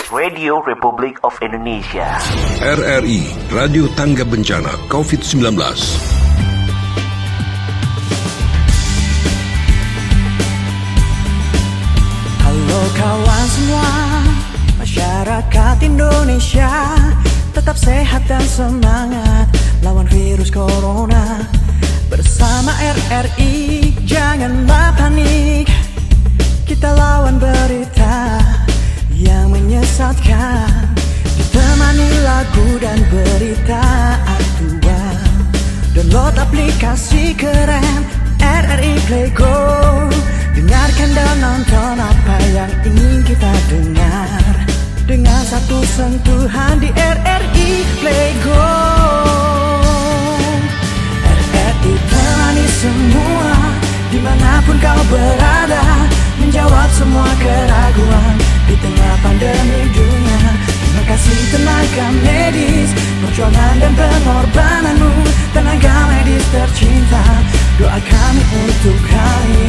Radio Republik of Indonesia. RRI, Radio Tangga Bencana COVID-19. Halo kawan semua, masyarakat Indonesia, tetap sehat dan semangat lawan virus corona. Bersama RRI, janganlah panik. Kita lawan berita yang menyesatkan, ditemani lagu dan berita aktual. Download aplikasi keren RRI Play Go. Dengarkan dan nonton apa yang ingin kita dengar dengan satu sentuhan di RRI Play Go. RRI temani semua, dimanapun kau berada, menjawab semua keraguan di tengah pandemi dunia. Terima kasih tenaga medis, perjuangan dan pengorbananmu. Tenaga medis tercinta, doa kami untuk kalian.